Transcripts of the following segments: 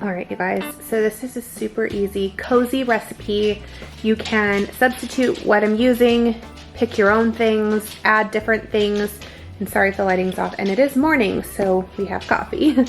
All right, you guys, so this is a super easy, cozy recipe. You can substitute what I'm using, pick your own things, add different things, and sorry if the lighting's off, and it is morning, so we have coffee.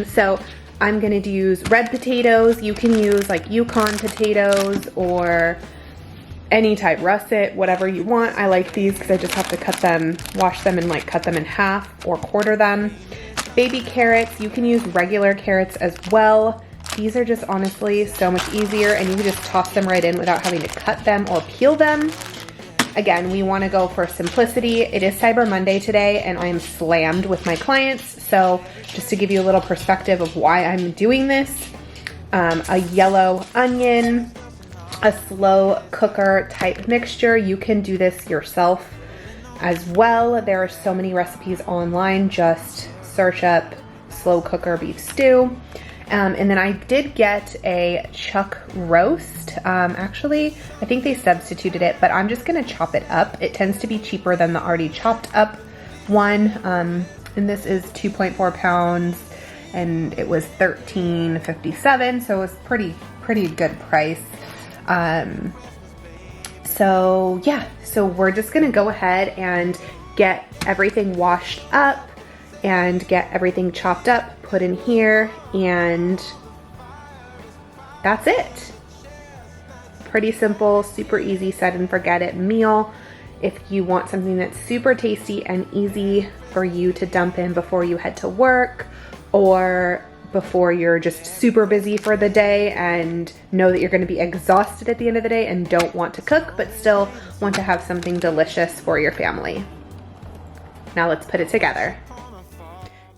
So I'm gonna use red potatoes. You can use like Yukon potatoes or any type, russet, whatever you want. I like these because I just have to cut them, wash them, and like cut them in half or quarter them. Baby carrots, you can use regular carrots as well. These are just honestly so much easier, and you can just toss them right in without having to cut them or peel them. Again, we want to go for simplicity. It is Cyber Monday today, and I am slammed with my clients. So just to give you a little perspective of why I'm doing this, a yellow onion, a slow cooker type mixture. You can do this yourself as well. There are so many recipes online. Just search up slow cooker beef stew. And then I did get a chuck roast. Actually, I think they substituted it, but I'm just gonna chop it up. It tends to be cheaper than the already chopped up one. And this is 2.4 pounds and it was $13.57. So it was pretty good price. So yeah, so we're just gonna go ahead and get everything washed up and get everything chopped up, put in here, and that's it. Pretty simple, super easy, set and forget it meal. If you want something that's super tasty and easy for you to dump in before you head to work, or before you're just super busy for the day and know that you're going to be exhausted at the end of the day and don't want to cook but still want to have something delicious for your family. Now let's put it together.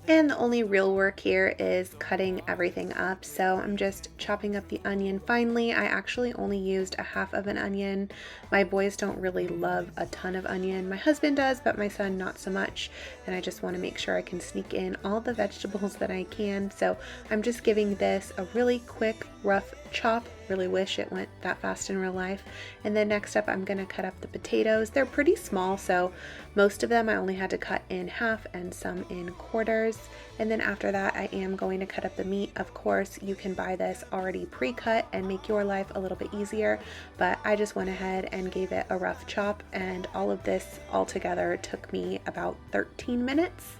And the only real work here is cutting everything up. So I'm just chopping up the onion finely. I actually only used a half of an onion. My boys don't really love a ton of onion. My husband does, but my son not so much. And I just want to make sure I can sneak in all the vegetables that I can. So I'm just giving this a really quick, rough chop. Really wish it went that fast in real life. And then next up, I'm gonna cut up the potatoes. They're pretty small, so most of them I only had to cut in half and some in quarters. And then after that, I am going to cut up the meat. Of course, you can buy this already pre-cut and make your life a little bit easier, but I just went ahead and gave it a rough chop, and all of this all together took me about 13 minutes.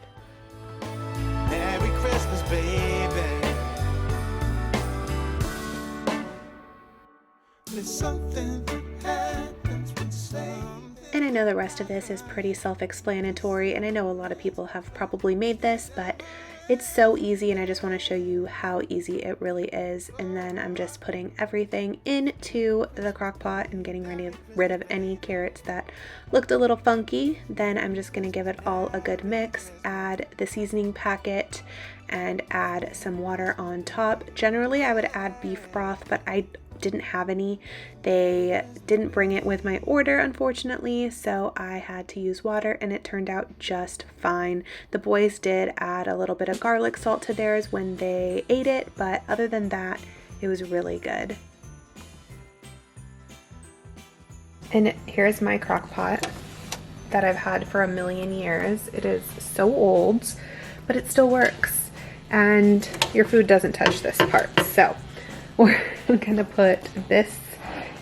Merry Christmas, baby. And I know the rest of this is pretty self-explanatory, and I know a lot of people have probably made this, but it's so easy, and I just want to show you how easy it really is. And then I'm just putting everything into the crock pot and getting rid of any carrots that looked a little funky. Then I'm just going to give it all a good mix, add the seasoning packet, and add some water on top. Generally, I would add beef broth, but I didn't have any. They didn't bring it with my order, unfortunately, so I had to use water, and it turned out just fine. The boys did add a little bit of garlic salt to theirs when they ate it, but other than that, it was really good. And here's my crock pot that I've had for a million years. It is so old, but it still works, and your food doesn't touch this part. So we're gonna put this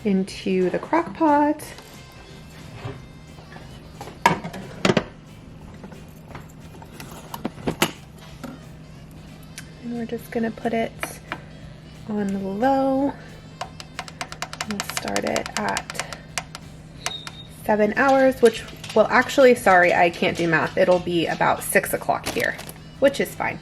into the crock pot. And we're just gonna put it on low. We'll start it at 7 hours, which will actually, sorry, I can't do math. It'll be about 6 o'clock here, which is fine.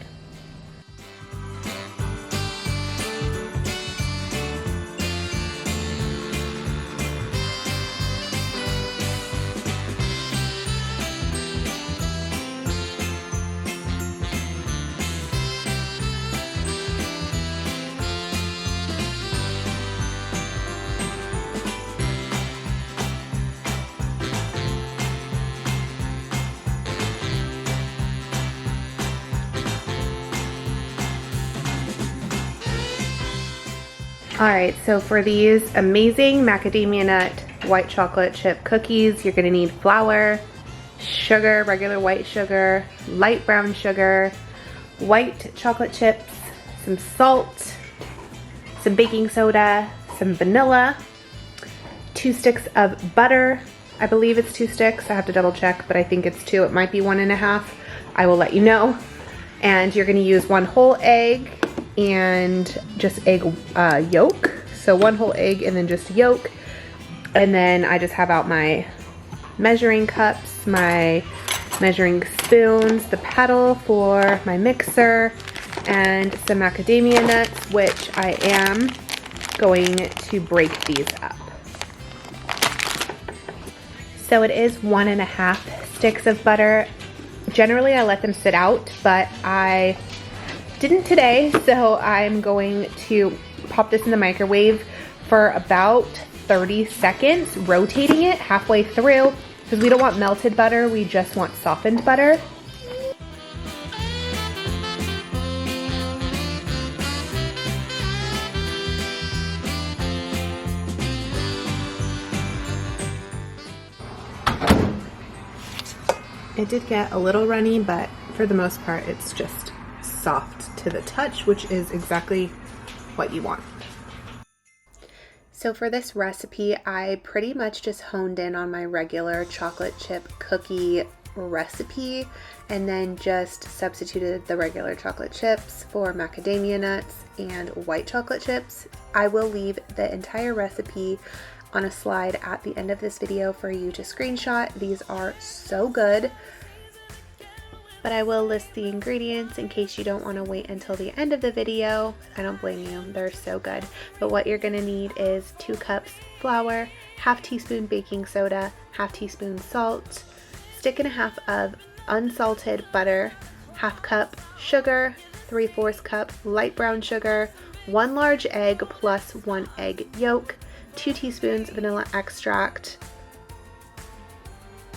Alright, so for these amazing macadamia nut white chocolate chip cookies, you're going to need flour, sugar, regular white sugar, light brown sugar, white chocolate chips, some salt, some baking soda, some vanilla, 2 sticks of butter. I believe it's 2 sticks. I have to double check, but I think it's 2. It might be 1.5. I will let you know. And you're gonna use 1 whole egg and just egg yolk. So 1 whole egg and then just yolk. And then I just have out my measuring cups, my measuring spoons, the paddle for my mixer, and some macadamia nuts, which I am going to break these up. So it is 1.5 sticks of butter. Generally I let them sit out, but I didn't today, so I'm going to pop this in the microwave for about 30 seconds, rotating it halfway through, because we don't want melted butter, we just want softened butter. It did get a little runny, but for the most part, it's just soft to the touch, which is exactly what you want. So for this recipe, I pretty much just honed in on my regular chocolate chip cookie recipe and then just substituted the regular chocolate chips for macadamia nuts and white chocolate chips. I will leave the entire recipe on a slide at the end of this video for you to screenshot. These are so good. But I will list the ingredients in case you don't want to wait until the end of the video. I don't blame you, they're so good. But what you're going to need is 2 cups flour, ½ teaspoon baking soda, ½ teaspoon salt, 1.5 sticks of unsalted butter, ½ cup sugar, 3/4 cup light brown sugar, 1 large egg plus 1 egg yolk, 2 teaspoons vanilla extract,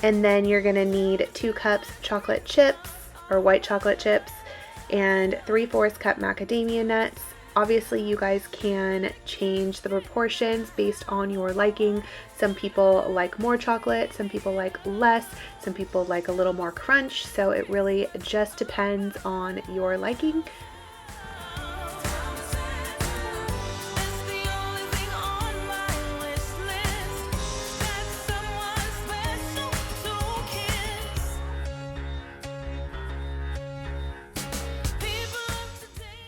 and then you're going to need 2 cups chocolate chips or white chocolate chips and 3/4 cup macadamia nuts. Obviously you guys can change the proportions based on your liking. Some people like more chocolate, some people like less, some people like a little more crunch, so it really just depends on your liking.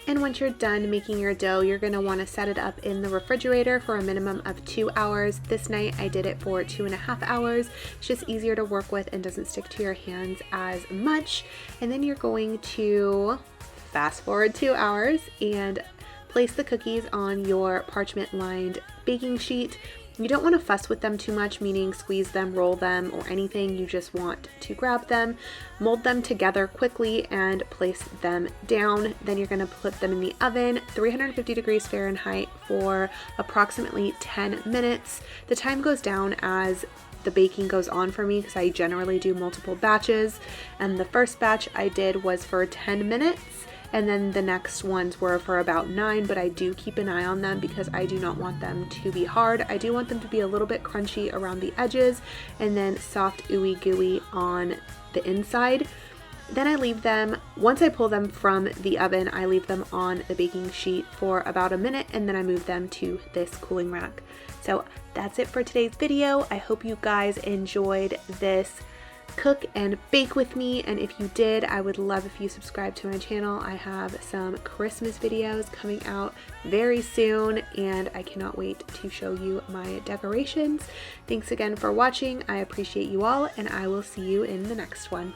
And once you're done making your dough, you're going to want to set it up in the refrigerator for a minimum of 2 hours. This night I did it for 2.5 hours. It's just easier to work with and doesn't stick to your hands as much. And then you're going to fast forward 2 hours and place the cookies on your parchment lined baking sheet. You don't want to fuss with them too much, meaning squeeze them, roll them, or anything. You just want to grab them, mold them together quickly, and place them down. Then you're going to put them in the oven, 350 degrees Fahrenheit for approximately 10 minutes. The time goes down as the baking goes on for me because I generally do multiple batches, and the first batch I did was for 10 minutes. And then the next ones were for about 9, but I do keep an eye on them because I do not want them to be hard. I do want them to be a little bit crunchy around the edges and then soft, ooey gooey on the inside. Then I leave them, once I pull them from the oven, I leave them on the baking sheet for about a minute and then I move them to this cooling rack. So that's it for today's video. I hope you guys enjoyed this cook and bake with me, and if you did, I would love if you subscribe to my channel. I have some Christmas videos coming out very soon and I cannot wait to show you my decorations. Thanks again for watching. I appreciate you all and I will see you in the next one.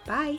Bye!